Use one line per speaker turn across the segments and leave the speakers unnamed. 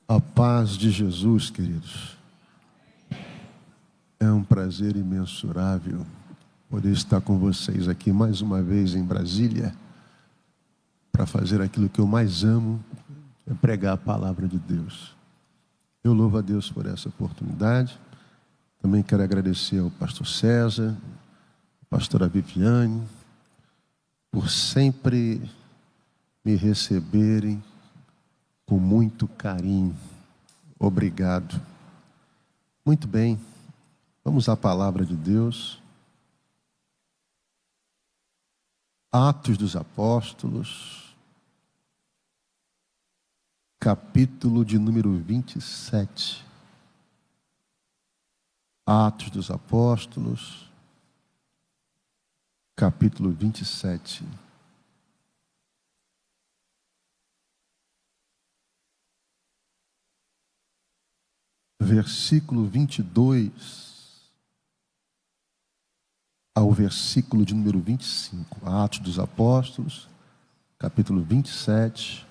A paz de Jesus, queridos. É um prazer imensurável poder estar com vocês aqui mais uma vez em Brasília para fazer aquilo que eu mais amo, é pregar a palavra de Deus. Eu louvo a Deus por essa oportunidade. Também quero agradecer ao pastor César, à pastora Viviane, por sempre me receberem com muito carinho. Obrigado. Muito bem, vamos à palavra de Deus. Atos dos Apóstolos, capítulo de número 27. Atos dos Apóstolos, capítulo 27. Versículo 22 ao versículo de número 25. Atos dos Apóstolos, capítulo 27.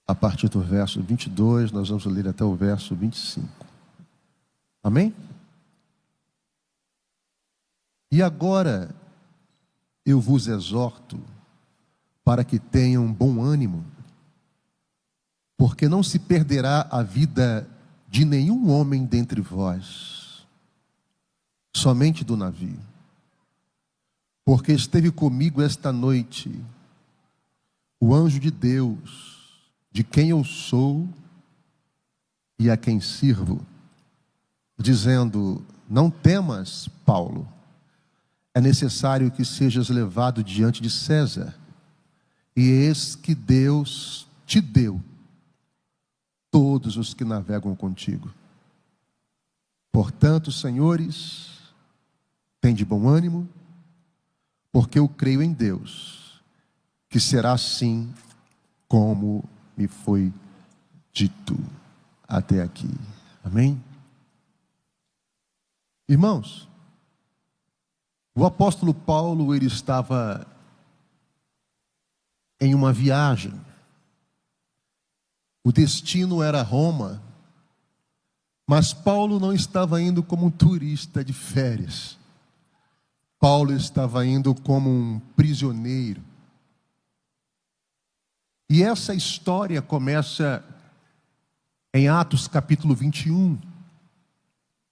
A partir do verso 22, nós vamos ler até o verso 25. Amém? E agora eu vos exorto para que tenham bom ânimo, porque não se perderá a vida de nenhum homem dentre vós, somente do navio. Porque esteve comigo esta noite o anjo de Deus, de quem eu sou e a quem sirvo, dizendo: não temas, Paulo, é necessário que sejas levado diante de César, e eis que Deus te deu todos os que navegam contigo. Portanto, senhores, tende bom ânimo, porque eu creio em Deus, que será assim como me foi dito até aqui. Amém? Irmãos, o apóstolo Paulo, ele estava em uma viagem. O destino era Roma, mas Paulo não estava indo como um turista de férias. Paulo estava indo como um prisioneiro. E essa história começa em Atos capítulo 21,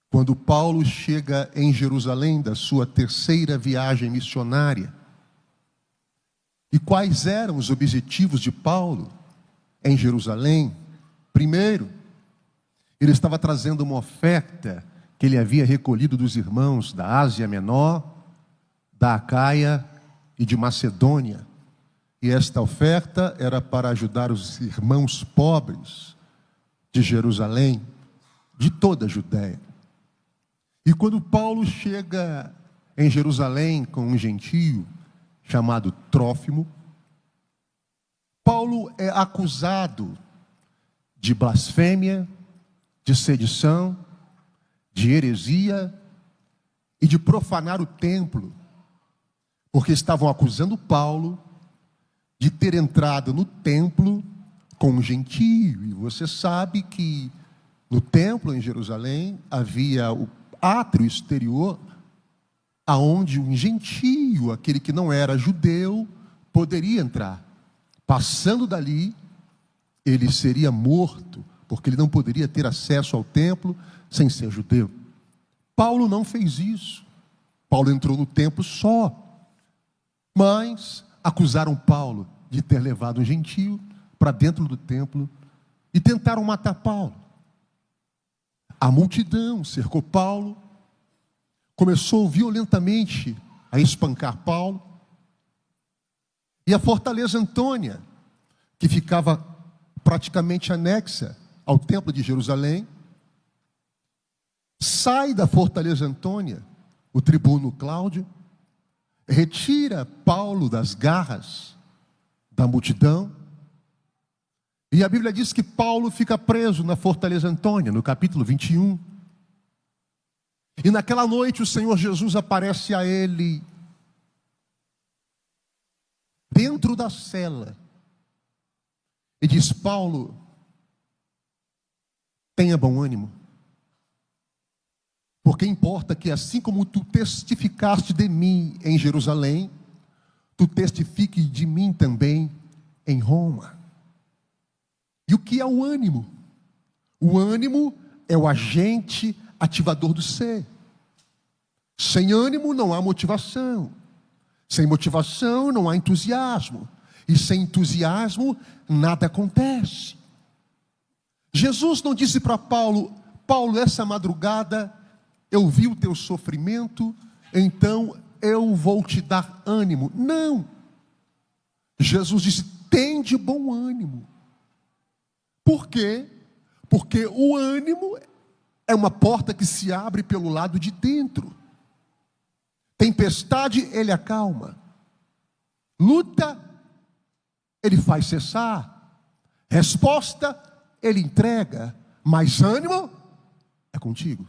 quando Paulo chega em Jerusalém da sua terceira viagem missionária. E quais eram os objetivos de Paulo em Jerusalém? Primeiro, ele estava trazendo uma oferta que ele havia recolhido dos irmãos da Ásia Menor, da Acaia e de Macedônia. E esta oferta era para ajudar os irmãos pobres de Jerusalém, de toda a Judéia. E quando Paulo chega em Jerusalém com um gentio chamado Trófimo, Paulo é acusado de blasfêmia, de sedição, de heresia e de profanar o templo, porque estavam acusando Paulo de ter entrado no templo com um gentio. E você sabe que no templo em Jerusalém havia o átrio exterior, aonde um gentio, aquele que não era judeu, poderia entrar. Passando dali, ele seria morto, porque ele não poderia ter acesso ao templo sem ser judeu. Paulo não fez isso. Paulo entrou no templo só. Mas acusaram Paulo de ter levado um gentio para dentro do templo e tentaram matar Paulo. A multidão cercou Paulo, começou violentamente a espancar Paulo. E a fortaleza Antônia, que ficava praticamente anexa ao templo de Jerusalém, sai da fortaleza Antônia, o tribuno Cláudio, retira Paulo das garras da multidão, e a Bíblia diz que Paulo fica preso na fortaleza Antônia, no capítulo 21. E naquela noite o Senhor Jesus aparece a ele dentro da cela E diz: Paulo, tenha bom ânimo, porque importa que assim como tu testificaste de mim em Jerusalém, tu testifique de mim também em Roma. E o que é o ânimo? O ânimo é o agente ativador do ser. Sem ânimo não há motivação. Sem motivação não há entusiasmo. E sem entusiasmo nada acontece. Jesus não disse para Paulo: Paulo, essa madrugada eu vi o teu sofrimento, então eu vou te dar ânimo. Não. Jesus disse: tem de bom ânimo. Por quê? Porque o ânimo é uma porta que se abre pelo lado de dentro. Tempestade, ele acalma. Luta, ele faz cessar. Resposta, ele entrega. Mas ânimo é contigo.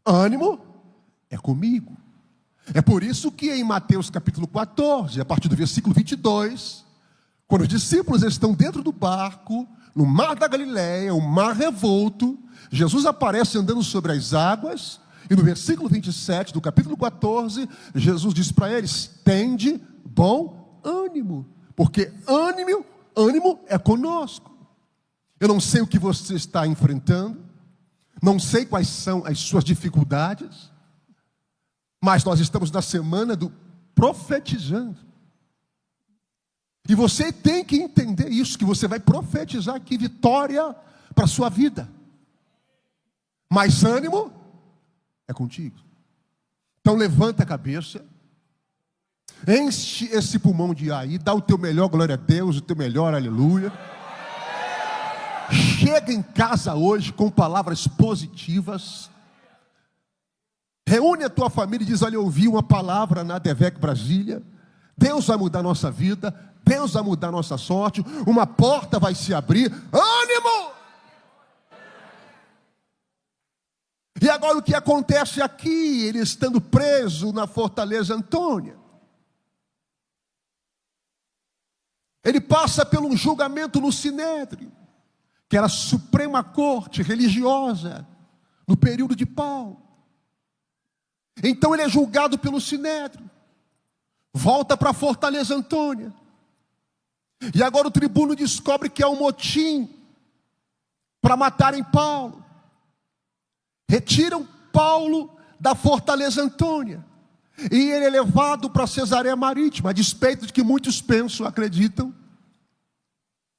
Ânimo é comigo. É por isso que em Mateus capítulo 14, a partir do versículo 22, quando os discípulos estão dentro do barco, no mar da Galileia, o mar revolto, Jesus aparece andando sobre as águas, e no versículo 27 do capítulo 14, Jesus diz para eles: tende bom ânimo, porque ânimo é conosco. Eu não sei o que você está enfrentando, não sei quais são as suas dificuldades, mas nós estamos na semana do profetizando. E você tem que entender isso, que você vai profetizar aqui vitória para a sua vida. Mas ânimo é contigo. Então levanta a cabeça, enche esse pulmão de ar aí, dá o teu melhor glória a Deus, o teu melhor aleluia. Chega em casa hoje com palavras positivas. Reúne a tua família e diz: olha, eu ouvi uma palavra na Devec Brasília. Deus vai mudar a nossa vida, Deus vai mudar a nossa sorte, uma porta vai se abrir. Ânimo! E agora o que acontece aqui, ele estando preso na Fortaleza Antônia. Ele passa por um julgamento no Sinédrio, que era a Suprema Corte religiosa, no período de Paulo. Então ele é julgado pelo Sinédrio, volta para a Fortaleza Antônia, e agora o tribuno descobre que há um motim para matarem Paulo. Retiram Paulo da Fortaleza Antônia, e ele é levado para Cesareia Marítima, a despeito de que muitos pensam, acreditam.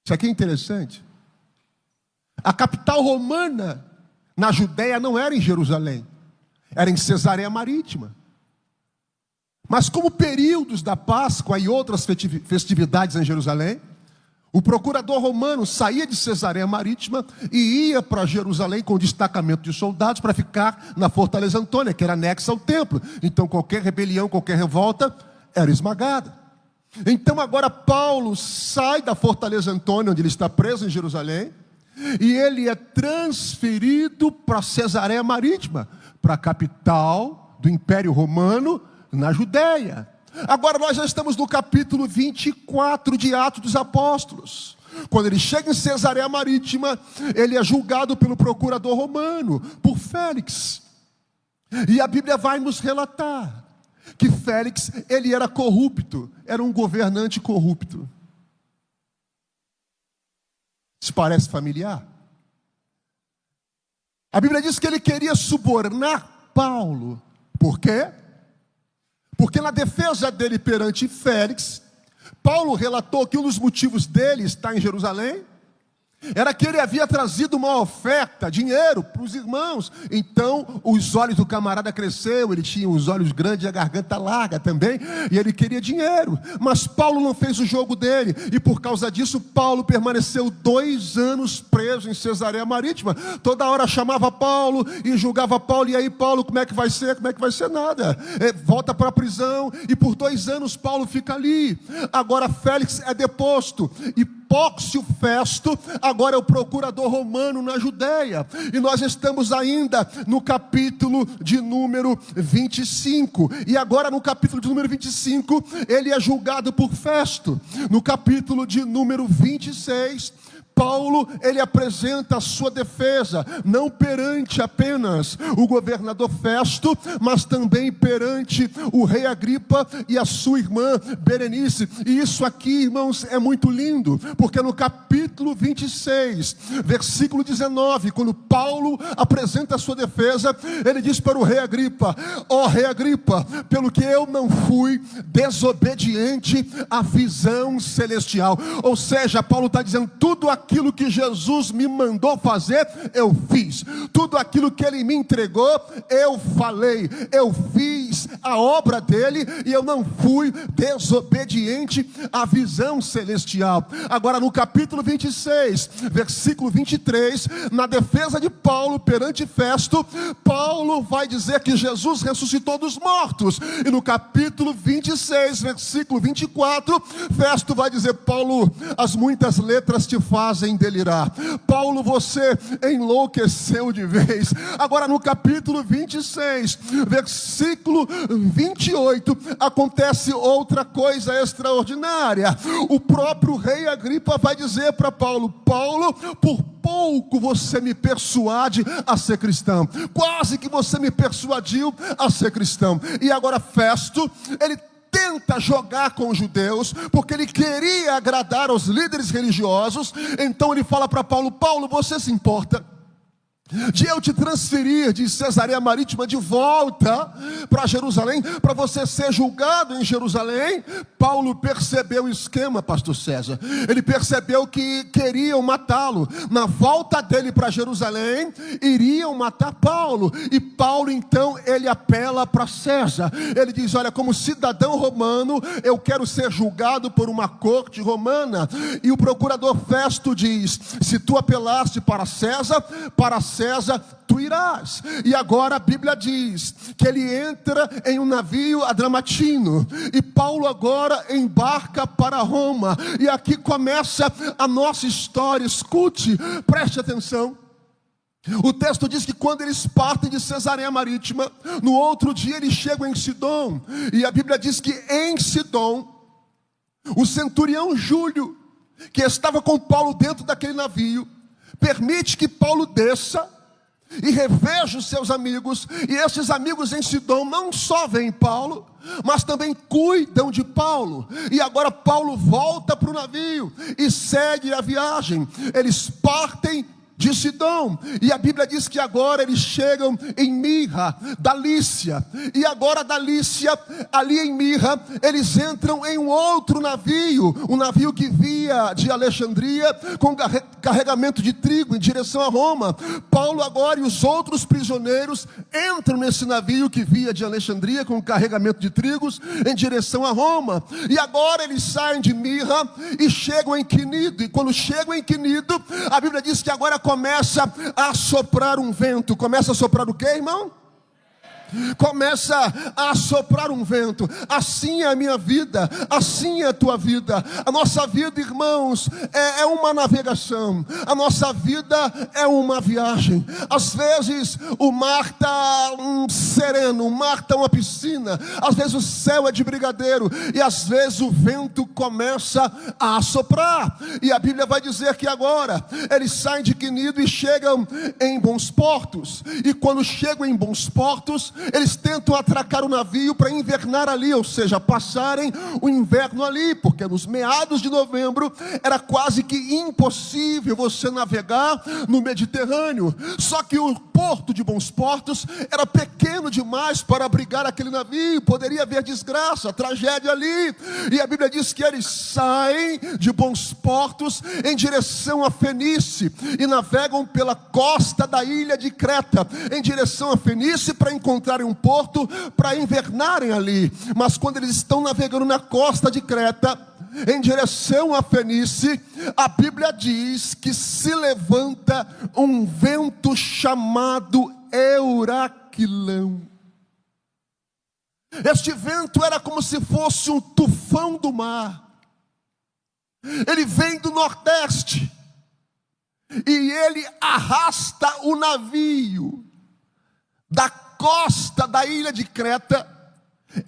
Isso aqui é interessante. A capital romana na Judéia não era em Jerusalém, era em Cesareia Marítima. Mas como períodos da Páscoa e outras festividades em Jerusalém, o procurador romano saía de Cesareia Marítima e ia para Jerusalém com destacamento de soldados para ficar na Fortaleza Antônia, que era anexa ao templo. Então qualquer rebelião, qualquer revolta era esmagada. Então agora Paulo sai da Fortaleza Antônia, onde ele está preso em Jerusalém, e ele é transferido para Cesareia Marítima, para a capital do Império Romano na Judéia. Agora nós já estamos no capítulo 24 de Atos dos Apóstolos. Quando ele chega em Cesareia Marítima, ele é julgado pelo procurador romano, por Félix. E a Bíblia vai nos relatar que Félix, ele era corrupto, era um governante corrupto. Isso parece familiar? A Bíblia diz que ele queria subornar Paulo. Por quê? Porque na defesa dele perante Félix, Paulo relatou que um dos motivos dele estar em Jerusalém era que ele havia trazido uma oferta, dinheiro, para os irmãos. Então os olhos do camarada cresceu, ele tinha os olhos grandes e a garganta larga também, e ele queria dinheiro. Mas Paulo não fez o jogo dele, e por causa disso Paulo permaneceu 2 anos preso em Cesareia Marítima. Toda hora chamava Paulo e julgava Paulo: e aí Paulo, como é que vai ser? Como é que vai ser? Nada. Volta para a prisão, e por 2 anos Paulo fica ali. Agora Félix é deposto, e Pórcio Festo agora é o procurador romano na Judéia. E nós estamos ainda no capítulo de número 25. E agora no capítulo de número 25, ele é julgado por Festo. No capítulo de número 26, Paulo, ele apresenta a sua defesa, não perante apenas o governador Festo, mas também perante o rei Agripa e a sua irmã Berenice. E isso aqui, irmãos, é muito lindo, porque no capítulo 26, versículo 19, quando Paulo apresenta a sua defesa, ele diz para o rei Agripa: ó rei Agripa, pelo que eu não fui desobediente à visão celestial. Ou seja, Paulo está dizendo, tudo aquilo que Jesus me mandou fazer, eu fiz. Tudo aquilo que Ele me entregou, eu falei. Eu fiz a obra dEle e eu não fui desobediente à visão celestial. Agora no capítulo 26, versículo 23, na defesa de Paulo perante Festo, Paulo vai dizer que Jesus ressuscitou dos mortos. E no capítulo 26, versículo 24, Festo vai dizer: Paulo, as muitas letras te fazem delirar. Paulo, você enlouqueceu de vez. Agora no capítulo 26, versículo 28, acontece outra coisa extraordinária. O próprio rei Agripa vai dizer para Paulo: Paulo, por pouco você me persuade a ser cristão. Quase que você me persuadiu a ser cristão. E agora Festo, ele tenta jogar com os judeus, porque ele queria agradar aos líderes religiosos. Então ele fala para Paulo: Paulo, você se importa de eu te transferir de Cesareia Marítima de volta para Jerusalém, para você ser julgado em Jerusalém? Paulo percebeu o esquema, pastor César. Ele percebeu que queriam matá-lo. Na volta dele para Jerusalém, iriam matar Paulo. E Paulo então, ele apela para César. Ele diz: olha, como cidadão romano, eu quero ser julgado por uma corte romana. E o procurador Festo diz: se tu apelaste para César, tu irás. E agora a Bíblia diz que ele entra em um navio adramatino, e Paulo agora embarca para Roma. E aqui começa a nossa história. Escute, preste atenção. O texto diz que quando eles partem de Cesareia Marítima, no outro dia eles chegam em Sidom. E a Bíblia diz que em Sidom, o centurião Júlio, que estava com Paulo dentro daquele navio, permite que Paulo desça e reveja os seus amigos. E esses amigos em Sidom não só veem Paulo, mas também cuidam de Paulo. E agora Paulo volta para o navio e segue a viagem. Eles partem de Sidom, e a Bíblia diz que agora eles chegam em Mirra, da Lícia. E agora da Lícia, ali em Mirra, eles entram em um outro navio, um navio que via de Alexandria com carregamento de trigo em direção a Roma. Paulo agora e os outros prisioneiros entram nesse navio que via de Alexandria com carregamento de trigos em direção a Roma. E agora eles saem de Mirra e chegam em Quinido. E quando chegam em Quinido, a Bíblia diz que agora começa a soprar um vento. Começa a soprar o quê, irmão? Começa a soprar um vento. Assim é a minha vida, assim é a tua vida. A nossa vida, irmãos, é uma navegação. A nossa vida é uma viagem. Às vezes o mar está sereno, o mar está uma piscina. Às vezes o céu é de brigadeiro, e às vezes o vento começa a soprar. E a Bíblia vai dizer que agora eles saem de Quinido e chegam em Bons Portos. E quando chegam em Bons Portos, eles tentam atracar o navio para invernar ali, ou seja, passarem o inverno ali, porque nos meados de novembro era quase que impossível você navegar no Mediterrâneo. Só que o porto de Bons Portos era pequeno demais para abrigar aquele navio, poderia haver desgraça, tragédia ali. E a Bíblia diz que eles saem de Bons Portos em direção a Fenície e navegam pela costa da ilha de Creta, em direção a Fenície, para encontrarem um porto para invernarem ali. Mas quando eles estão navegando na costa de Creta, em direção a Fenície, a Bíblia diz que se levanta um vento chamado Euraquilão. Este vento era como se fosse um tufão do mar. Ele vem do Nordeste e ele arrasta o navio da costa da ilha de Creta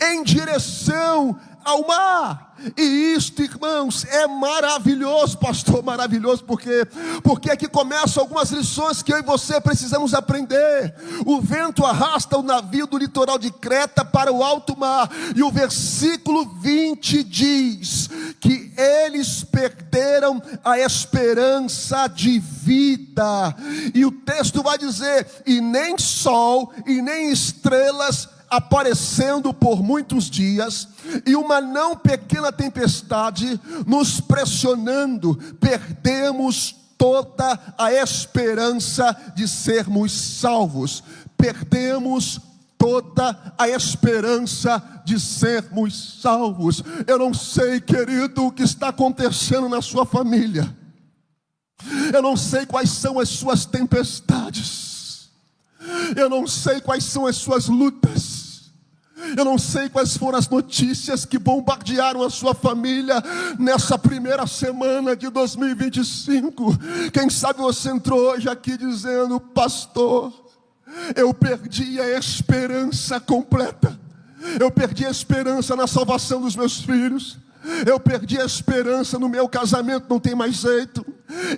em direção ao mar. E isto, irmãos, é maravilhoso, pastor, maravilhoso, porque aqui começam algumas lições que eu e você precisamos aprender. O vento arrasta o navio do litoral de Creta para o alto mar, e o versículo 20 diz que eles perderam a esperança de vida, e o texto vai dizer: e nem sol e nem estrelas aparecendo por muitos dias, e uma não pequena tempestade nos pressionando, perdemos toda a esperança de sermos salvos. Perdemos toda a esperança de sermos salvos. Eu não sei, querido, o que está acontecendo na sua família. Eu não sei quais são as suas tempestades. Eu não sei quais são as suas lutas. Eu não sei quais foram as notícias que bombardearam a sua família nessa primeira semana de 2025. Quem sabe você entrou hoje aqui dizendo: pastor, eu perdi a esperança completa. Eu perdi a esperança na salvação dos meus filhos. Eu perdi a esperança no meu casamento, não tem mais jeito.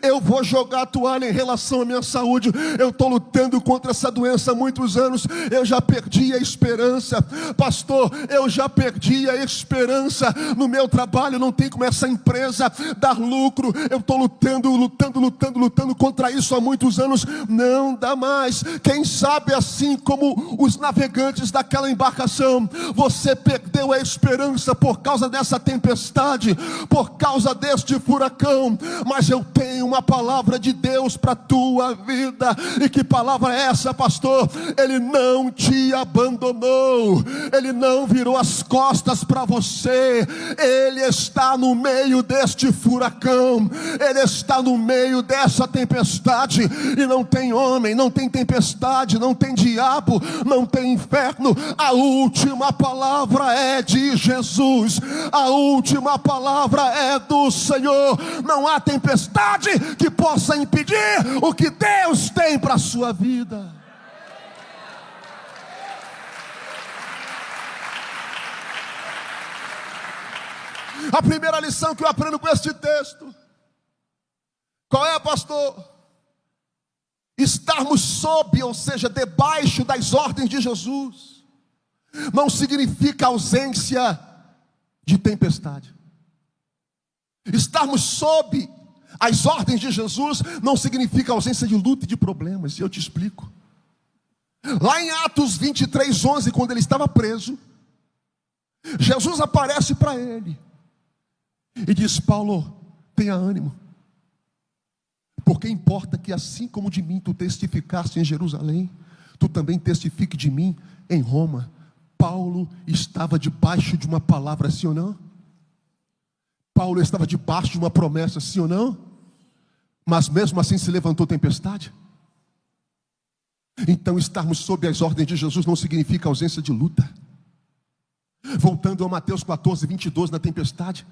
Eu vou jogar a toalha em relação à minha saúde. Eu estou lutando contra essa doença há muitos anos. Eu já perdi a esperança. Pastor, eu já perdi a esperança no meu trabalho. Não tem como essa empresa dar lucro. Eu estou lutando contra isso há muitos anos. Não dá mais. Quem sabe, assim como os navegantes daquela embarcação, você perdeu a esperança por causa dessa tempestade, por causa deste furacão. Mas eu tenho uma palavra de Deus para a tua vida. E que palavra é essa, pastor? Ele não te abandonou. Ele não virou as costas para você. Ele está no meio deste furacão. Ele está no meio dessa tempestade. E não tem homem, não tem tempestade, não tem diabo, não tem inferno. A última palavra é de Jesus. A última palavra é do Senhor. Não há tempestade que possa impedir o que Deus tem para a sua vida. A primeira lição que eu aprendo com este texto, qual é, pastor? Estarmos sob, ou seja, debaixo das ordens de Jesus, não significa ausência de tempestade. Estarmos sob as ordens de Jesus não significa ausência de luta e de problemas. E eu te explico. Lá em Atos 23:11, quando ele estava preso, Jesus aparece para ele e diz: Paulo, tenha ânimo, porque importa que assim como de mim tu testificaste em Jerusalém, tu também testifique de mim em Roma. Paulo estava debaixo de uma palavra, sim ou não? Paulo estava debaixo de uma promessa, sim ou não? Mas mesmo assim se levantou tempestade. Então estarmos sob as ordens de Jesus não significa ausência de luta. Voltando a Mateus 14:22, na tempestade,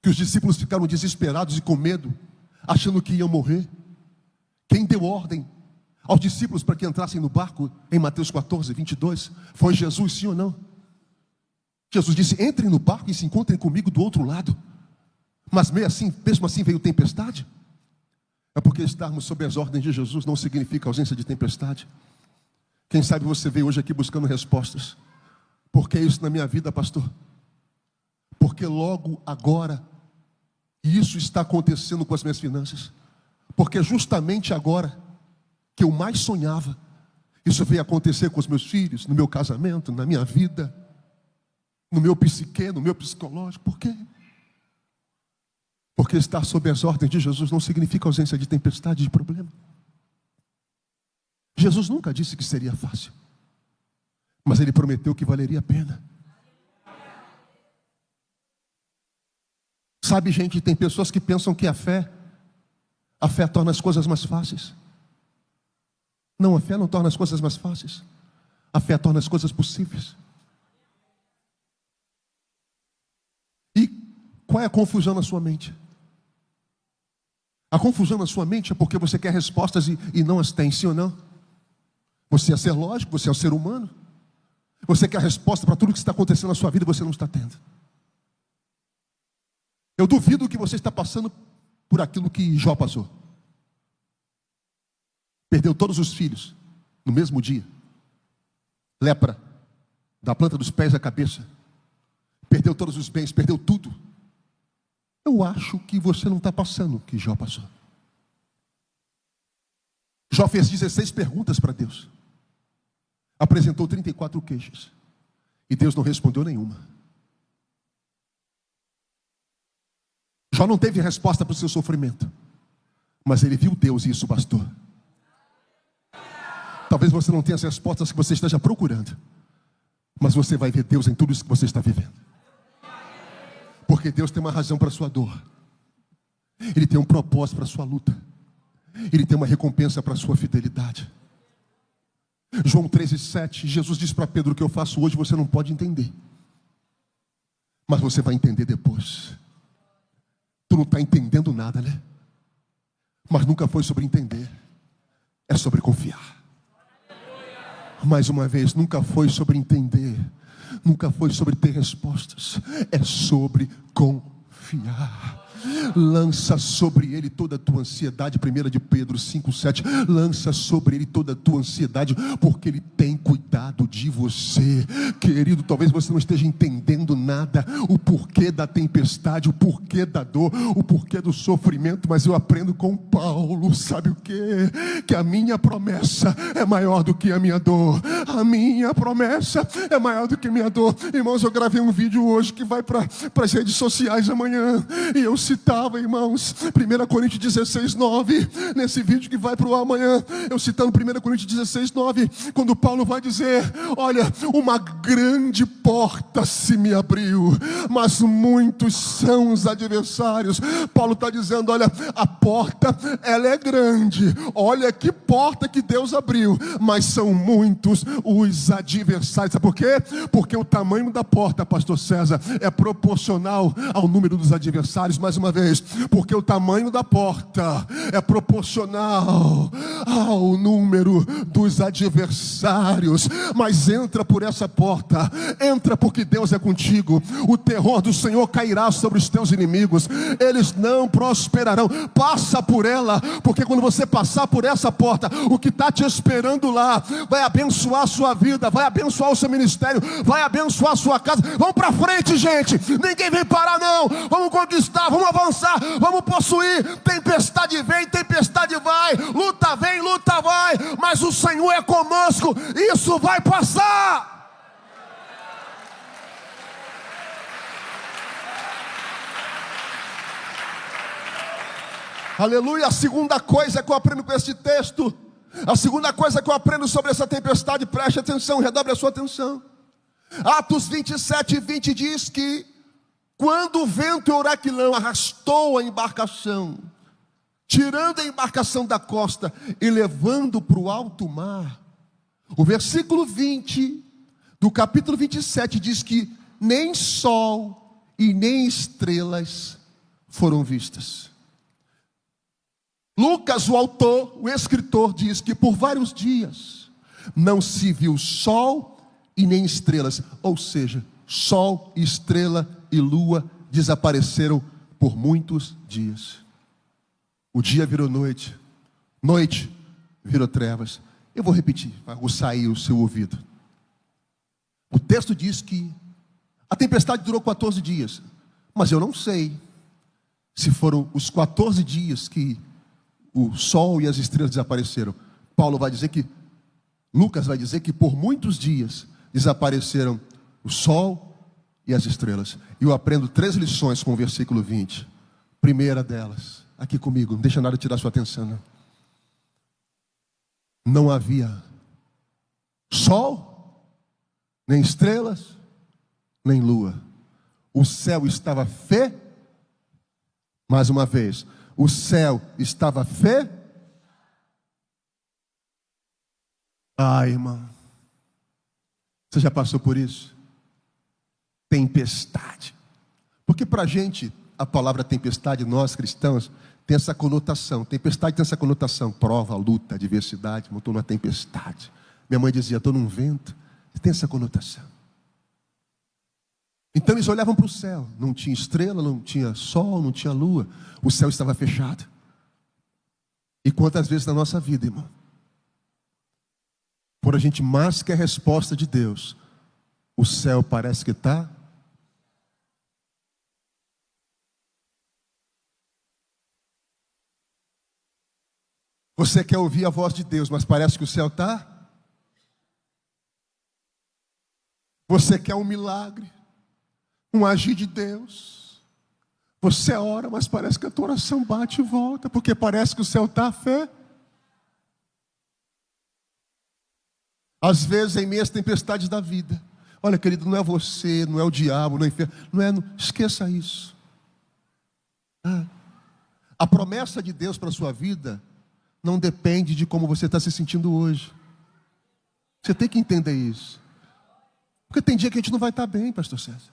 que os discípulos ficaram desesperados e com medo, achando que iam morrer. Quem deu ordem aos discípulos para que entrassem no barco em Mateus 14:22 foi Jesus, sim ou não? Jesus disse: entrem no barco e se encontrem comigo do outro lado. Mas mesmo assim veio tempestade. É porque estarmos sob as ordens de Jesus não significa ausência de tempestade. Quem sabe você veio hoje aqui buscando respostas. Por que isso na minha vida, pastor? Porque logo agora isso está acontecendo com as minhas finanças. Porque justamente agora que eu mais sonhava, isso veio acontecer com os meus filhos, no meu casamento, na minha vida, no meu psique, no meu psicológico. Por quê? Porque estar sob as ordens de Jesus não significa ausência de tempestade, de problema. Jesus nunca disse que seria fácil, mas Ele prometeu que valeria a pena. Sabe, gente, tem pessoas que pensam que a fé torna as coisas mais fáceis. Não, a fé não torna as coisas mais fáceis. A fé torna as coisas possíveis. E qual é a confusão na sua mente? A confusão na sua mente é porque você quer respostas e não as tem, sim ou não? Você é ser lógico, você é um ser humano. Você quer a resposta para tudo que está acontecendo na sua vida e você não está tendo. Eu duvido que você está passando por aquilo que Jó passou. Perdeu todos os filhos no mesmo dia. Lepra, da planta dos pés à cabeça. Perdeu todos os bens, perdeu tudo. Eu acho que você não está passando o que Jó passou. Jó fez 16 perguntas para Deus. Apresentou 34 queixas. E Deus não respondeu nenhuma. Jó não teve resposta para o seu sofrimento. Mas ele viu Deus e isso bastou. Talvez você não tenha as respostas que você esteja procurando. Mas você vai ver Deus em tudo isso que você está vivendo. Porque Deus tem uma razão para a sua dor. Ele tem um propósito para a sua luta. Ele tem uma recompensa para a sua fidelidade. João 13:7, Jesus diz para Pedro: o que eu faço hoje você não pode entender. Mas você vai entender depois. Tu não está entendendo nada, né? Mas nunca foi sobre entender. É sobre confiar. Mais uma vez, nunca foi sobre entender. Nunca foi sobre ter respostas. É sobre confiar. Lança sobre ele toda a tua ansiedade. 1 de Pedro 5:7. Lança sobre ele toda a tua ansiedade, porque ele tem cuidado de você. Querido, talvez você não esteja entendendo nada, o porquê da tempestade, o porquê da dor, o porquê do sofrimento, mas eu aprendo com Paulo, sabe o quê? Que a minha promessa é maior do que a minha dor. A minha promessa é maior do que a minha dor. Irmãos, eu gravei um vídeo hoje que vai para as redes sociais amanhã, e eu citava, irmãos, 1 Coríntios 16:9, nesse vídeo que vai para o amanhã, eu citando 1 Coríntios 16:9, quando Paulo vai dizer: olha, uma grande porta se me abriu, mas muitos são os adversários. Paulo está dizendo: olha, a porta, ela é grande, olha que porta que Deus abriu, mas são muitos os adversários. Sabe por quê? Porque o tamanho da porta, pastor César, é proporcional ao número dos adversários. Mais uma vez, porque o tamanho da porta é proporcional ao número dos adversários. Mas entra por essa porta, entra porque Deus é contigo. O terror do Senhor cairá sobre os teus inimigos, eles não prosperarão. Passa por ela, porque quando você passar por essa porta, o que está te esperando lá vai abençoar a sua vida, vai abençoar o seu ministério, vai abençoar a sua casa. Vamos para frente, gente, ninguém vem parar não. Vamos conquistar, vamos avançar, vamos possuir. Tempestade vem, tempestade vai, luta vem, luta vai, mas o Senhor é conosco. Isso vai passar. Aleluia. A segunda coisa que eu aprendo com este texto, a segunda coisa que eu aprendo sobre essa tempestade, preste atenção, redobre a sua atenção. Atos 27:20 diz que quando o vento huraquilão arrastou a embarcação, tirando a embarcação da costa e levando para o alto mar, o versículo 20 do capítulo 27 diz que nem sol e nem estrelas foram vistas. Lucas, o autor, o escritor, diz que por vários dias não se viu sol e nem estrelas. Ou seja, sol, estrela e lua desapareceram por muitos dias. O dia virou noite, noite virou trevas. Eu vou repetir, vai aguçar aí o seu ouvido. O texto diz que a tempestade durou 14 dias. Mas eu não sei se foram os 14 dias que o sol e as estrelas desapareceram. Paulo vai dizer que, Lucas vai dizer que por muitos dias desapareceram o sol e as estrelas. E eu aprendo 3 lições com o versículo 20. Primeira delas, aqui comigo, não deixa nada tirar sua atenção, não. Não havia sol, nem estrelas, nem lua. O céu estava mais uma vez, o céu estava irmão, você já passou por isso? Tempestade. Porque para a gente, a palavra tempestade, nós cristãos, tem essa conotação. Tempestade tem essa conotação. Prova, luta, adversidade. Estou numa tempestade. Minha mãe dizia, estou num vento. Tem essa conotação. Então eles olhavam para o céu. Não tinha estrela, não tinha sol, não tinha lua. O céu estava fechado. E quantas vezes na nossa vida, irmão, quando a gente mais quer a resposta de Deus, o céu parece que está... Você quer ouvir a voz de Deus, mas parece que o céu está... Você quer um milagre, um agir de Deus. Você ora, mas parece que a tua oração bate e volta, porque parece que o céu está a fé. Às vezes, em meio às tempestades da vida. Olha, querido, não é você, não é o diabo, não é o inferno. Esqueça isso. A promessa de Deus para a sua vida não depende de como você está se sentindo hoje. Você tem que entender isso. Porque tem dia que a gente não vai estar bem, pastor César.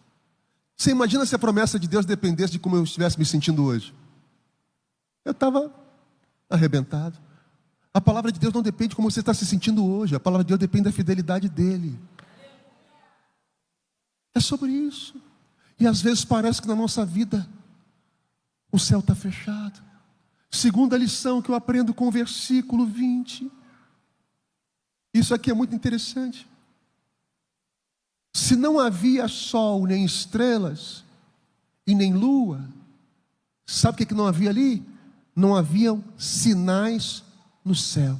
Você imagina se a promessa de Deus dependesse de como eu estivesse me sentindo hoje? Eu estava arrebentado. A palavra de Deus não depende de como você está se sentindo hoje. A palavra de Deus depende da fidelidade dEle. É sobre isso. E às vezes parece que na nossa vida o céu está fechado. Segunda lição que eu aprendo com o versículo 20. Isso aqui é muito interessante. Se não havia sol, nem estrelas, e nem lua, sabe o que não havia ali? Não haviam sinais no céu.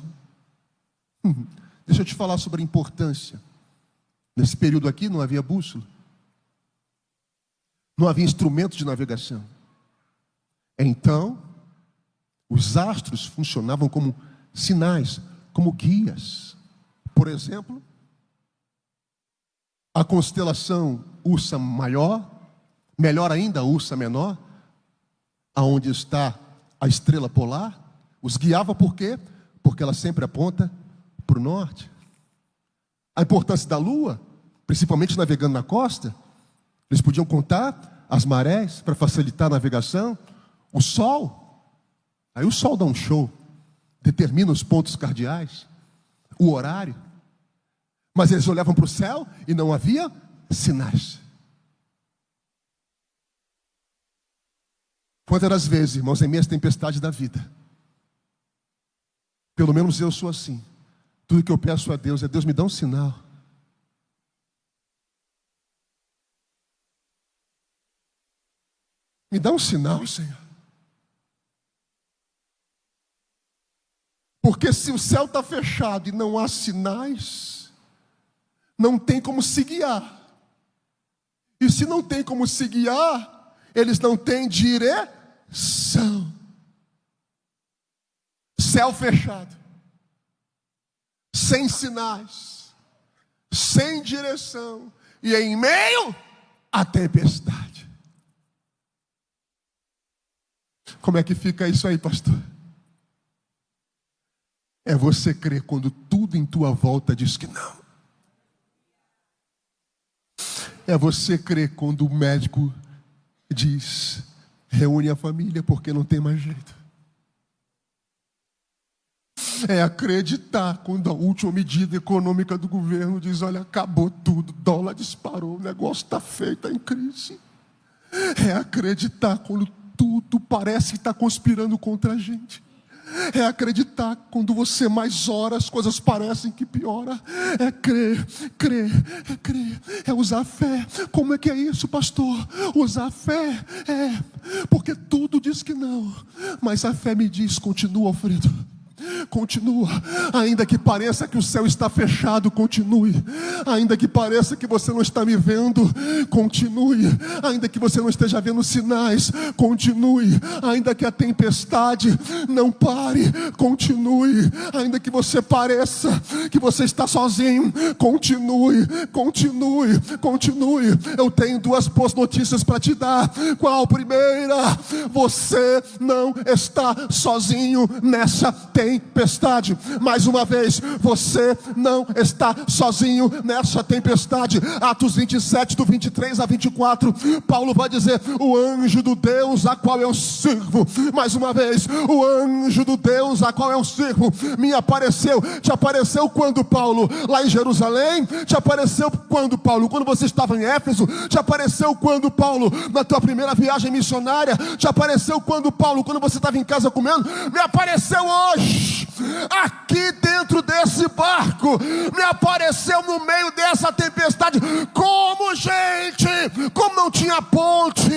Deixa eu te falar sobre a importância. Nesse período aqui não havia bússola. Não havia instrumento de navegação. Então, os astros funcionavam como sinais, como guias. Por exemplo, a constelação Ursa Maior, melhor ainda a Ursa Menor, aonde está a estrela polar, os guiava por quê? Porque ela sempre aponta para o norte. A importância da lua, principalmente navegando na costa, eles podiam contar as marés para facilitar a navegação. O sol, aí o sol dá um show, determina os pontos cardeais, o horário. Mas eles olhavam para o céu e não havia sinais. Quantas das vezes, irmãos, em meio às tempestades da vida, pelo menos eu sou assim. Tudo que eu peço a Deus é: Deus, me dá um sinal. Me dá um sinal, Senhor. Porque se o céu está fechado e não há sinais, não tem como se guiar. E se não tem como se guiar, eles não têm direção. Céu fechado, sem sinais, sem direção, e em meio à tempestade. Como é que fica isso aí, pastor? É você crer quando tudo em tua volta diz que não. É você crer quando o médico diz: reúne a família porque não tem mais jeito. É acreditar quando a última medida econômica do governo diz: olha, acabou tudo, dólar disparou, o negócio está feio, está em crise. É acreditar quando tudo parece que está conspirando contra a gente. É acreditar quando você mais ora, as coisas parecem que piora. É crer, é usar a fé. Como é que é isso, pastor? Usar a fé, porque tudo diz que não, mas a fé me diz: continua, Alfredo. Continua, ainda que pareça que o céu está fechado, continue. Ainda que pareça que você não está me vendo, continue. Ainda que você não esteja vendo sinais, continue. Ainda que a tempestade não pare, continue. Ainda que você pareça que você está sozinho, continue. Eu tenho duas boas notícias para te dar. Qual a primeira? Você não está sozinho nessa tempestade. tempestade. Mais uma vez, você não está sozinho nessa tempestade. Atos 27, do 23 a 24, Paulo vai dizer: o anjo do Deus a qual eu sirvo. Mais uma vez, o anjo do Deus a qual eu sirvo me apareceu. Te apareceu quando, Paulo? Lá em Jerusalém? Te apareceu quando, Paulo? Quando você estava em Éfeso? Te apareceu quando, Paulo? Na tua primeira viagem missionária? Te apareceu quando, Paulo? Quando você estava em casa comendo? Me apareceu hoje, aqui dentro desse barco. Me apareceu no meio dessa tempestade. Como, gente? Como não tinha ponte,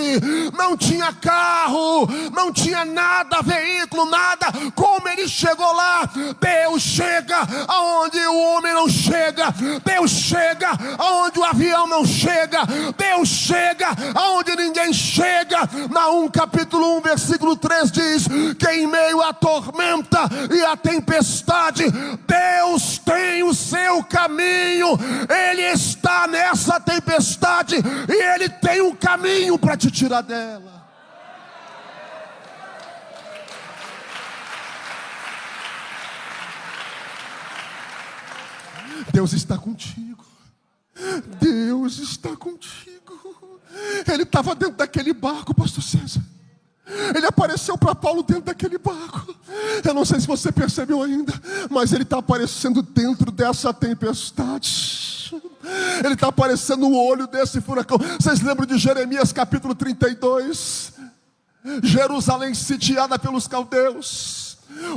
não tinha carro, não tinha nada, veículo, nada. Como ele chegou lá? Deus chega aonde o homem não chega. Deus chega aonde o avião não chega. Deus chega aonde ninguém chega. Naum capítulo 1 versículo 3 diz que em meio à tormenta e à tempestade, Deus tem o seu caminho. Ele está nessa tempestade e Ele tem um caminho para te tirar dela. Deus está contigo. Deus está contigo. Ele estava dentro daquele barco, pastor César. Ele apareceu para Paulo dentro daquele barco. Eu não sei se você percebeu ainda, mas ele está aparecendo dentro dessa tempestade. Ele está aparecendo no olho desse furacão. Vocês lembram de Jeremias capítulo 32? Jerusalém sitiada pelos caldeus.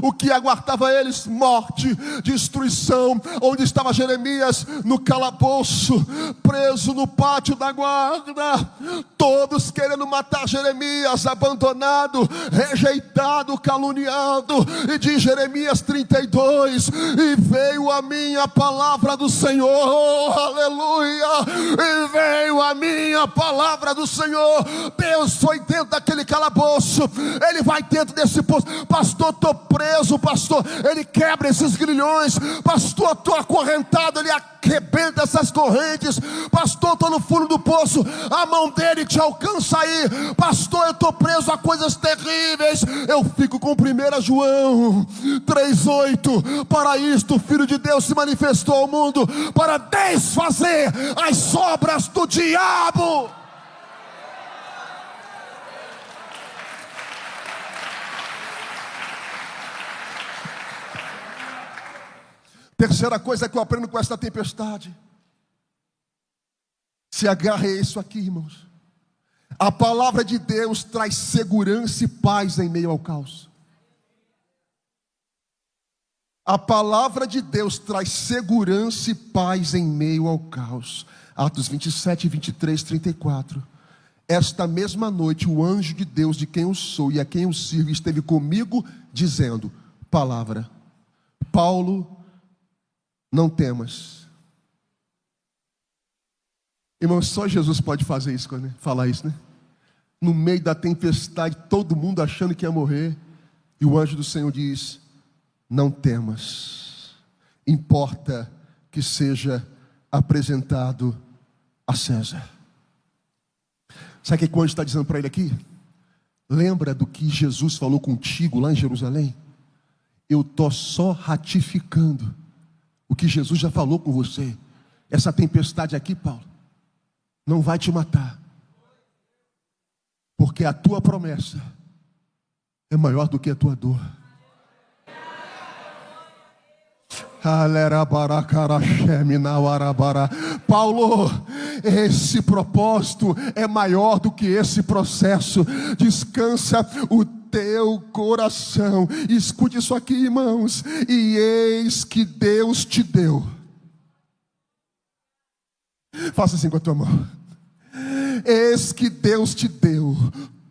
O que aguardava eles? Morte, destruição. Onde estava Jeremias? No calabouço, preso no pátio da guarda. Todos querendo matar Jeremias, abandonado, rejeitado, caluniado. E diz Jeremias 32: e veio a minha palavra do Senhor, aleluia, e veio a minha palavra do Senhor. Deus foi dentro daquele calabouço, Ele vai dentro desse poço. Pastor, estou preso, pastor. Ele quebra esses grilhões. Pastor, estou acorrentado. Ele arrebenta essas correntes. Pastor, estou no fundo do poço. A mão dele te alcança aí. Pastor, eu estou preso a coisas terríveis. Eu fico com 1 João 3,8. Para isto o Filho de Deus se manifestou ao mundo, para desfazer as obras do diabo. Terceira coisa que eu aprendo com esta tempestade: se agarre a isso aqui, irmãos. A palavra de Deus traz segurança e paz em meio ao caos. A palavra de Deus traz segurança e paz em meio ao caos. Atos 27, 23, 34. Esta mesma noite o anjo de Deus, de quem eu sou e a quem eu sirvo, esteve comigo dizendo: palavra, Paulo, não temas. Irmão, só Jesus pode fazer isso, né? Falar isso, né? No meio da tempestade, todo mundo achando que ia morrer, e o anjo do Senhor diz: não temas, importa que seja apresentado a César. Sabe o que o anjo está dizendo para ele aqui? Lembra do que Jesus falou contigo lá em Jerusalém? Eu estou só ratificando o que Jesus já falou com você. Essa tempestade aqui, Paulo, não vai te matar, porque a tua promessa é maior do que a tua dor. Paulo, esse propósito é maior do que esse processo. Descansa o teu coração. Escute isso aqui, irmãos. E eis que Deus te deu. Faça assim com a tua mão. Eis que Deus te deu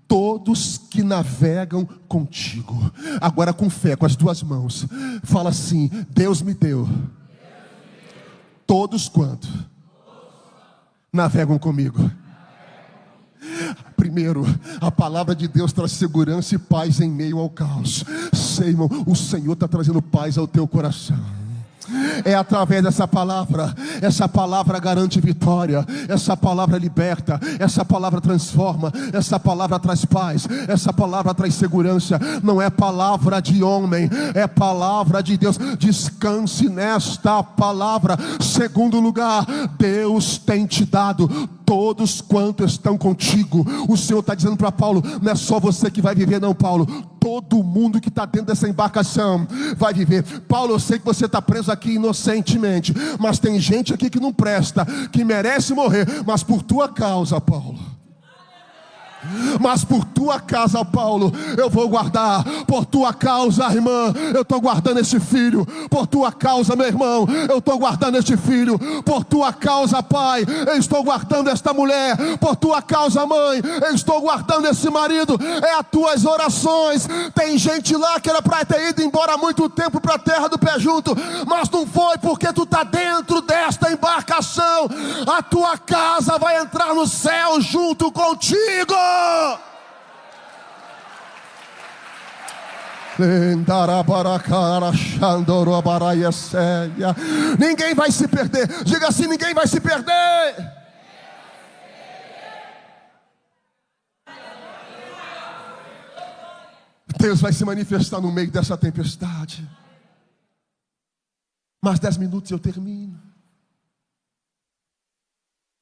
todos que navegam contigo. Agora com fé, com as duas mãos, fala assim: Deus me deu todos quanto navegam comigo. Primeiro, a palavra de Deus traz segurança e paz em meio ao caos. Sei, irmão, o Senhor está trazendo paz ao teu coração. É através dessa palavra. Essa palavra garante vitória. Essa palavra liberta. Essa palavra transforma. Essa palavra traz paz. Essa palavra traz segurança. Não é palavra de homem, é palavra de Deus. Descanse nesta palavra. Segundo lugar, Deus tem te dado todos quantos estão contigo. O Senhor está dizendo para Paulo: não é só você que vai viver, não, Paulo. Todo mundo que está dentro dessa embarcação vai viver. Paulo, eu sei que você está preso aqui inocentemente, mas tem gente aqui que não presta, que merece morrer, mas por tua causa, Paulo. Mas por tua causa, Paulo, eu vou guardar. Por tua causa, irmã, eu estou guardando este filho. Por tua causa, meu irmão, eu estou guardando este filho. Por tua causa, pai, eu estou guardando esta mulher. Por tua causa, mãe, eu estou guardando esse marido. É as tuas orações. Tem gente lá que era para ter ido embora há muito tempo para a terra do pé junto, mas não foi, porque tu está dentro desta embarcação. A tua casa vai entrar no céu junto contigo. Ninguém vai se perder. Diga assim: ninguém vai se perder. Deus vai se manifestar no meio dessa tempestade. Mais 10 minutos e eu termino.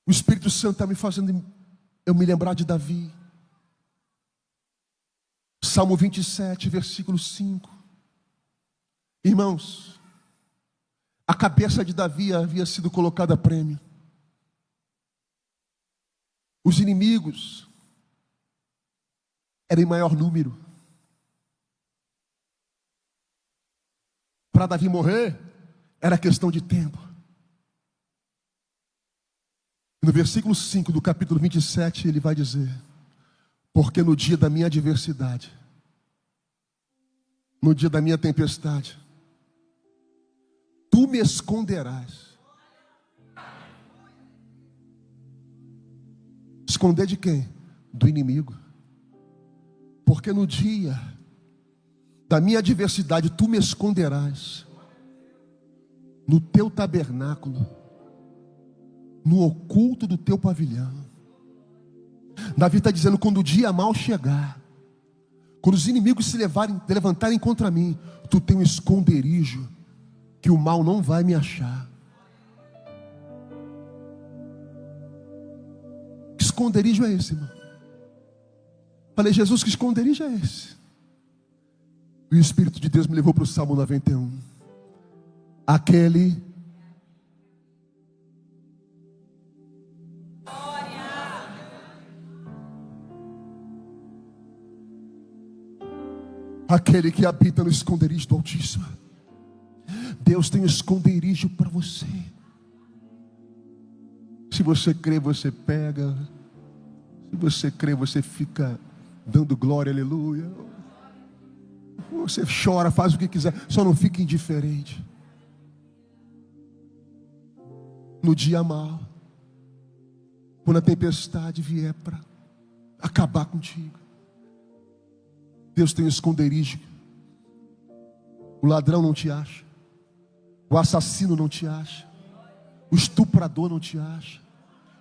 O Espírito Santo está me fazendo eu me lembrar de Davi. Salmo 27, versículo 5. Irmãos, a cabeça de Davi havia sido colocada a prêmio. Os inimigos eram em maior número. Para Davi morrer, era questão de tempo. No versículo 5 do capítulo 27, ele vai dizer: porque no dia da minha adversidade, no dia da minha tempestade, tu me esconderás. Esconder de quem? Do inimigo. Porque no dia da minha adversidade, tu me esconderás no teu tabernáculo, no oculto do teu pavilhão. Davi está dizendo: quando o dia mal chegar, quando os inimigos se levantarem contra mim, tu tem um esconderijo que o mal não vai me achar. Que esconderijo é esse, irmão? Falei: Jesus, que esconderijo é esse? E o Espírito de Deus me levou para o Salmo 91. Aquele que habita no esconderijo do Altíssimo. Deus tem um esconderijo para você. Se você crê, você pega. Se você crê, você fica dando glória, aleluia. Você chora, faz o que quiser, só não fique indiferente. No dia mau, quando a tempestade vier para acabar contigo, Deus tem um esconderijo. O ladrão não te acha, o assassino não te acha, o estuprador não te acha,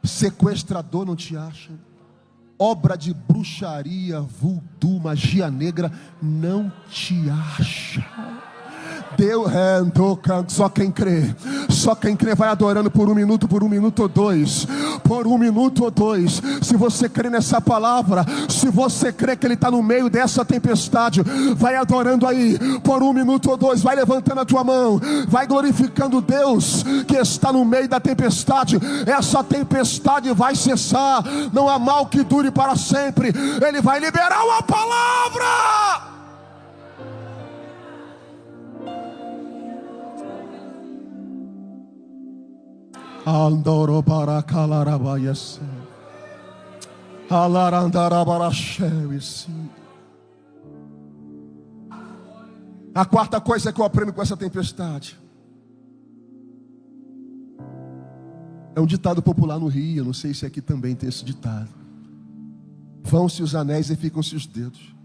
o sequestrador não te acha, obra de bruxaria, voodoo, magia negra não te acha. Deus só quem crê vai adorando por um minuto ou dois. Por um minuto ou dois. Se você crê nessa palavra, se você crê que Ele está no meio dessa tempestade, vai adorando aí por um minuto ou dois. Vai levantando a tua mão, vai glorificando Deus que está no meio da tempestade. Essa tempestade vai cessar. Não há mal que dure para sempre. Ele vai liberar uma palavra. Andoro para calarabaias, alarandarabarachés. A quarta coisa que eu aprendo com essa tempestade é um ditado popular no Rio. Eu não sei se aqui também tem esse ditado: vão-se os anéis e ficam-se os dedos.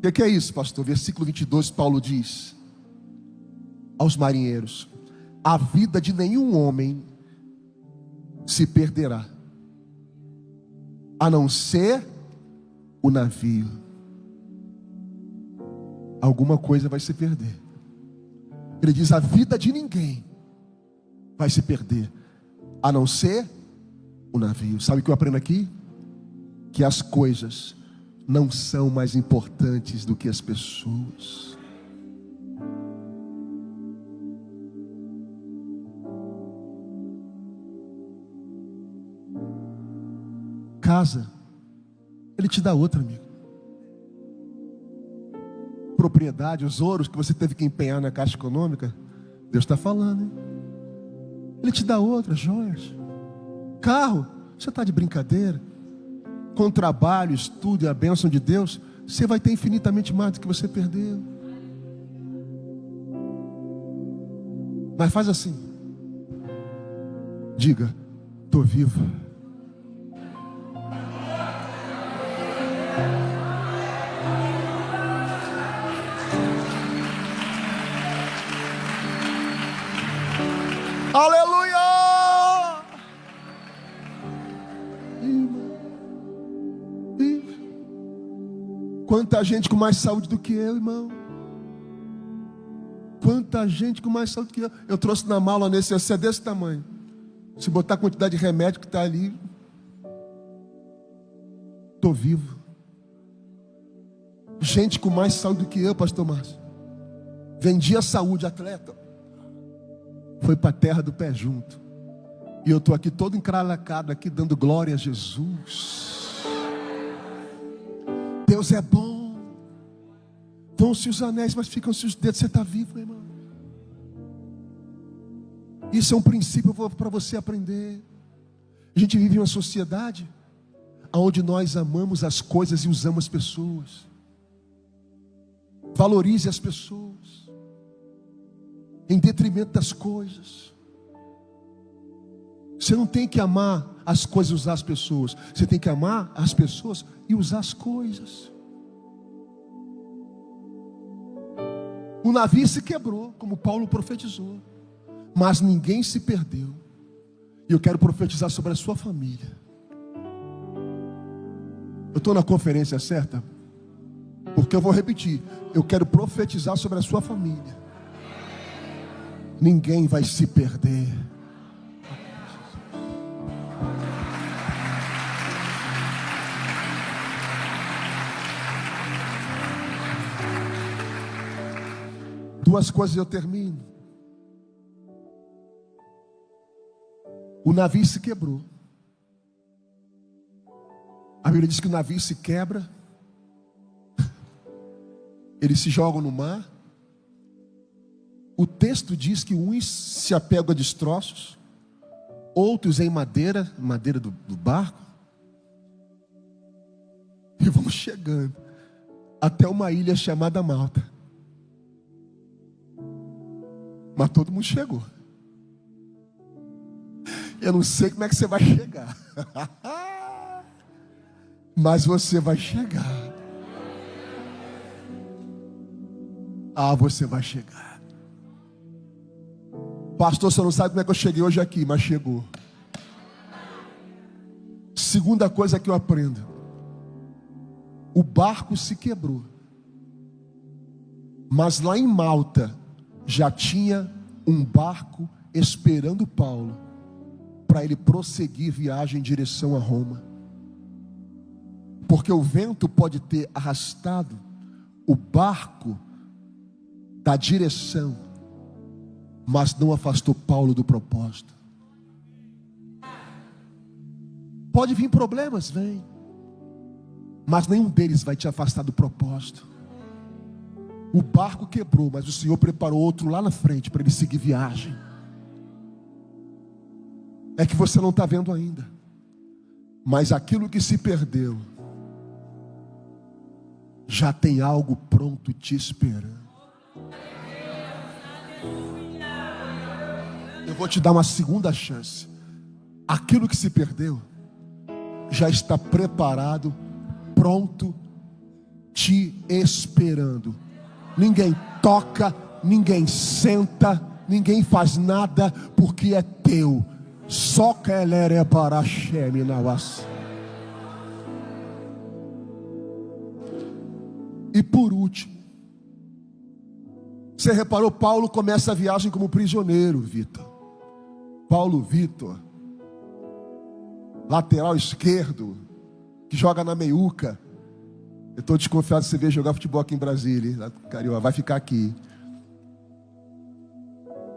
O que é isso, pastor? Versículo 22, Paulo diz: aos marinheiros: a vida de nenhum homem se perderá, a não ser o navio. Alguma coisa vai se perder. Ele diz: a vida de ninguém vai se perder, a não ser o navio. Sabe o que eu aprendo aqui? Que as coisas não são mais importantes do que as pessoas. Casa, Ele te dá outra, amigo. Propriedade, os ouros que você teve que empenhar na Caixa Econômica, Deus está falando, hein? Ele te dá outras joias. Carro, você está de brincadeira? Com trabalho, estudo e a bênção de Deus, você vai ter infinitamente mais do que você perdeu. Mas faz assim: diga, estou vivo. Aleluia! Quanta gente com mais saúde do que eu, irmão. Quanta gente com mais saúde do que eu. Eu trouxe na mala nesse, esse é desse tamanho. Se botar a quantidade de remédio que está ali, estou vivo. Gente com mais saúde do que eu, pastor Márcio. Vendia saúde, atleta. Foi para a terra do pé junto. E eu estou aqui todo encralacado, aqui dando glória a Jesus. Deus é bom. Vão-se os anéis, mas ficam-se os dedos. Você está vivo, irmão. Isso é um princípio para você aprender. A gente vive em uma sociedade onde nós amamos as coisas e usamos as pessoas. Valorize as pessoas em detrimento das coisas. Você não tem que amar as coisas e usar as pessoas. Você tem que amar as pessoas e usar as coisas. O navio se quebrou, como Paulo profetizou, mas ninguém se perdeu. E eu quero profetizar sobre a sua família. Eu estou na conferência certa? Porque eu vou repetir. Eu quero profetizar sobre a sua família. Ninguém vai se perder. Duas coisas eu termino. O navio se quebrou. A Bíblia diz que o navio se quebra. Eles se jogam no mar. O texto diz que uns se apegam a destroços, outros em madeira do barco. E vão chegando até uma ilha chamada Malta. Mas todo mundo chegou. Eu não sei como é que você vai chegar. Mas você vai chegar. Ah, você vai chegar. Pastor, você não sabe como é que eu cheguei hoje aqui, mas chegou. Segunda coisa que eu aprendo: o barco se quebrou, mas lá em Malta já tinha um barco esperando Paulo para ele prosseguir viagem em direção a Roma. Porque o vento pode ter arrastado o barco da direção, mas não afastou Paulo do propósito. Pode vir problemas, vem, mas nenhum deles vai te afastar do propósito. O barco quebrou, mas o Senhor preparou outro lá na frente para ele seguir viagem. É que você não está vendo ainda, mas aquilo que se perdeu já tem algo pronto te esperando. Eu vou te dar uma segunda chance. Aquilo que se perdeu já está preparado, pronto, te esperando. Ninguém toca ninguém senta, ninguém faz nada, porque é teu. Só que ele é para Sheminas. E por último, você reparou, Paulo começa a viagem como prisioneiro, Vitor. Paulo Vitor, lateral esquerdo, que joga na meiuca. Eu estou desconfiado de você ver jogar futebol aqui em Brasília. Carioca, vai ficar aqui.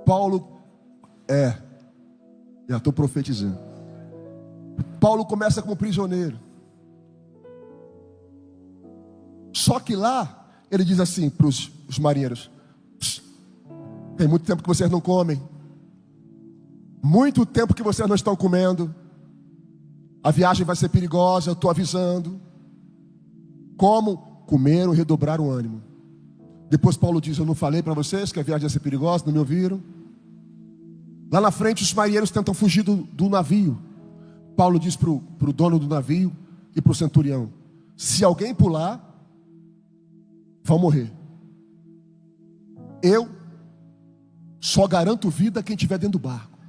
Paulo, já estou profetizando. Paulo começa como prisioneiro. Só que lá, ele diz assim para os marinheiros: tem muito tempo que vocês não comem. Muito tempo que vocês não estão comendo. A viagem vai ser perigosa, eu estou avisando. Como? Comeram e redobraram o ânimo. Depois Paulo diz: eu não falei para vocês que a viagem ia ser perigosa, não me ouviram? Lá na frente os marinheiros tentam fugir do navio. Paulo diz para o dono do navio e para o centurião: se alguém pular, vão morrer. Eu só garanto vida a quem estiver dentro do barco.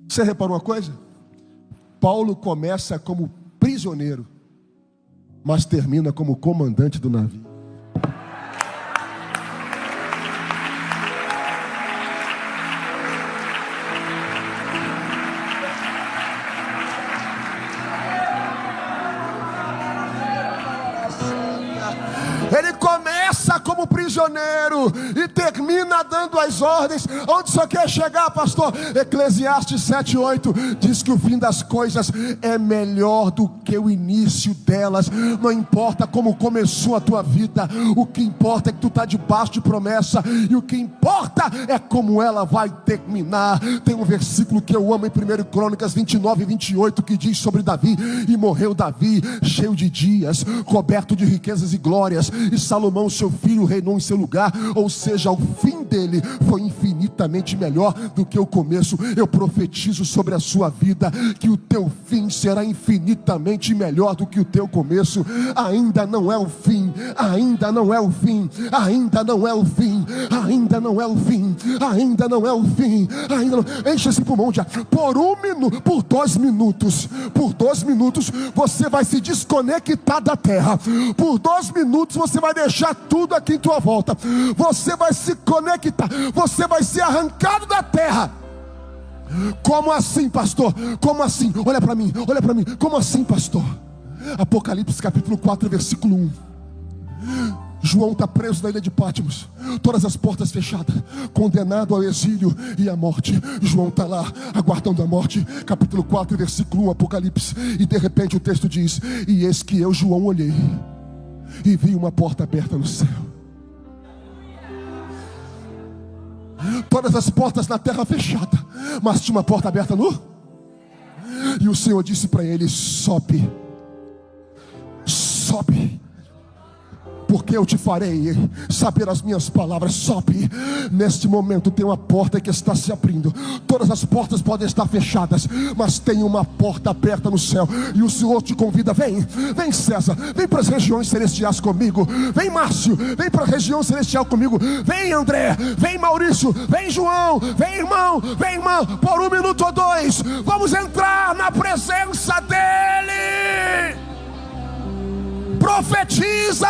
Você reparou uma coisa? Paulo começa como prisioneiro, mas termina como comandante do navio. Ele começa como prisioneiro e termina dando as ordens. Onde você quer chegar, pastor? Eclesiastes 7:8 diz que o fim das coisas é melhor do que o início delas. Não importa como começou a tua vida, o que importa é que tu está debaixo de promessa, e o que importa é como ela vai terminar. Tem um versículo que eu amo em 1 Crônicas 29:28 que diz sobre Davi: e morreu Davi cheio de dias, coberto de riquezas e glórias, e Salomão seu filho reinou em seu lugar. Ou seja, o fim dele foi infinitamente melhor do que o começo. Eu profetizo sobre a sua vida que o teu fim será infinitamente melhor do que o teu começo. Ainda não é o fim, ainda não é o fim, ainda não é o fim, ainda não é o fim, ainda não é o fim, ainda não. Enche esse pulmão de ar. Por 1 minuto, por 2 minutos, você vai se desconectar da terra. Por 2 minutos você vai deixar tudo aqui em tua volta. Você vai se conectar, você vai ser arrancado da terra. Como assim, pastor? Como assim? Olha para mim, olha para mim. Como assim, pastor? Apocalipse capítulo 4, versículo 1. João está preso na ilha de Patmos, todas as portas fechadas, condenado ao exílio e à morte. João está lá, aguardando a morte. Capítulo 4, versículo 1, Apocalipse. E de repente o texto diz: e eis que eu, João, olhei e vi uma porta aberta no céu. Todas as portas na terra fechadas, mas tinha uma porta aberta no. E o Senhor disse para ele: sobe, sobe, porque eu te farei saber as minhas palavras. Sobe. Neste momento tem uma porta que está se abrindo. Todas as portas podem estar fechadas, mas tem uma porta aberta no céu. E o Senhor te convida: vem, vem César, vem para as regiões celestiais comigo. Vem Márcio, vem para a região celestial comigo. Vem André, vem Maurício, vem João, vem irmão, vem irmã. Por 1 minuto ou 2, vamos entrar na presença dEle. Profetiza!